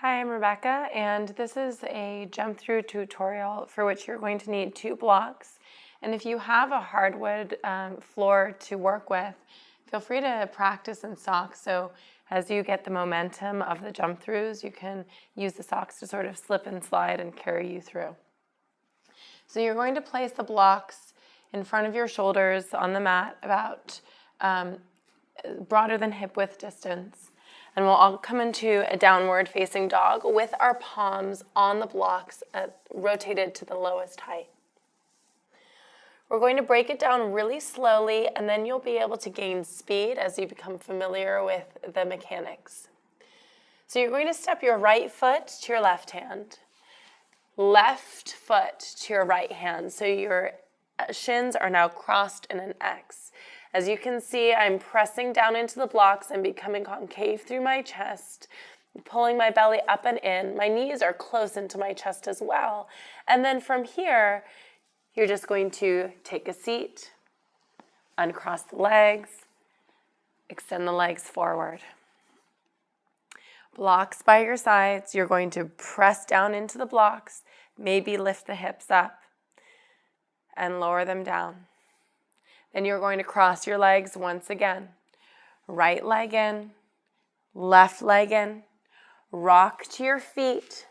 Hi, I'm Rebecca, and this is a jump through tutorial for which you're going to need 2 blocks. And if you have a hardwood floor to work with, feel free to practice in socks. So as you get the momentum of the jump throughs, you can use the socks to sort of slip and slide and carry you through. So you're going to place the blocks in front of your shoulders on the mat about broader than hip width distance. And we'll all come into a downward facing dog with our palms on the blocks rotated to the lowest height. We're going to break it down really slowly, and then you'll be able to gain speed as you become familiar with the mechanics. So you're going to step your right foot to your left hand, left foot to your right hand. So your shins are now crossed in an X. As you can see, I'm pressing down into the blocks and becoming concave through my chest, pulling my belly up and in. My knees are close into my chest as well. And then from here, you're just going to take a seat, uncross the legs, extend the legs forward. Blocks by your sides, you're going to press down into the blocks, maybe lift the hips up and lower them down. Then you're going to cross your legs once again. Right leg in, left leg in, rock to your feet.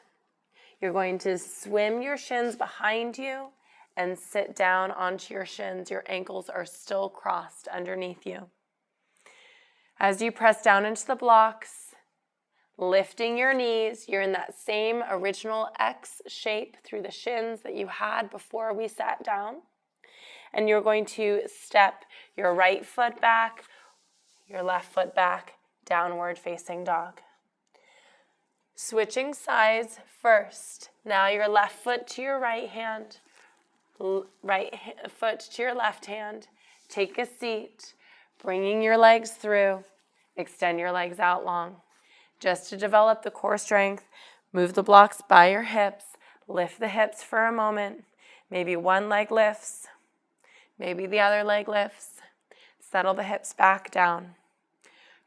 You're going to swim your shins behind you and sit down onto your shins. Your ankles are still crossed underneath you. As you press down into the blocks, lifting your knees, you're in that same original X shape through the shins that you had before we sat down. And you're going to step your right foot back, your left foot back, downward facing dog. Switching sides first. Now your left foot to your right hand, right foot to your left hand. Take a seat, bringing your legs through. Extend your legs out long. Just to develop the core strength, move the blocks by your hips. Lift the hips for a moment. Maybe one leg lifts. Maybe the other leg lifts. Settle the hips back down.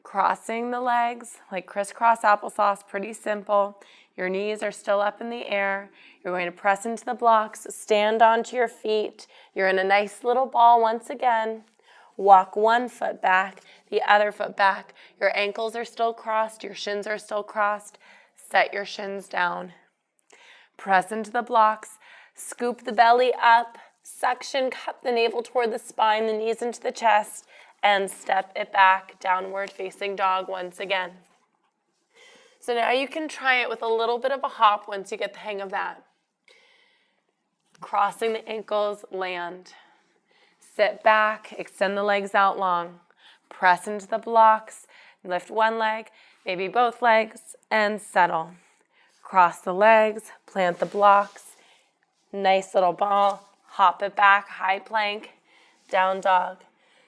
Crossing the legs like crisscross applesauce, pretty simple. Your knees are still up in the air. You're going to press into the blocks, stand onto your feet. You're in a nice little ball once again. Walk one foot back, the other foot back. Your ankles are still crossed, your shins are still crossed. Set your shins down. Press into the blocks, scoop the belly up. Suction, cup the navel toward the spine, the knees into the chest, and step it back, downward facing dog once again. So now you can try it with a little bit of a hop once you get the hang of that. Crossing the ankles, land. Sit back, extend the legs out long. Press into the blocks, lift one leg, maybe both legs, and settle. Cross the legs, plant the blocks. Nice little ball. Hop it back, high plank, down dog.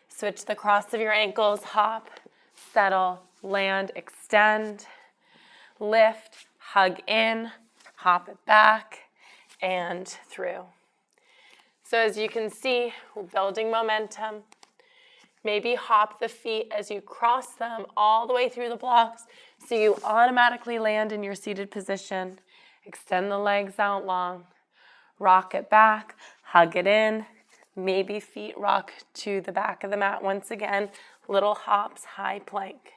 Switch the cross of your ankles, hop, settle, land, extend, lift, hug in, hop it back, and through. So as you can see, we're building momentum. Maybe hop the feet as you cross them all the way through the blocks so you automatically land in your seated position. Extend the legs out long. Rock it back, hug it in, maybe feet rock to the back of the mat once again, little hops, high plank.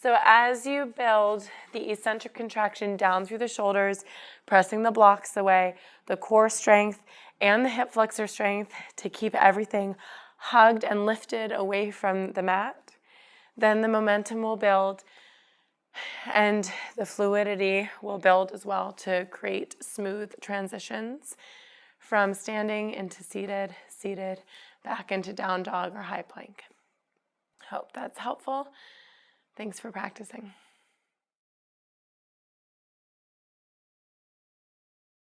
So as you build the eccentric contraction down through the shoulders, pressing the blocks away, the core strength and the hip flexor strength to keep everything hugged and lifted away from the mat, then the momentum will build and the fluidity will build as well to create smooth transitions from standing into seated, seated, back into down dog or high plank. Hope that's helpful. Thanks for practicing.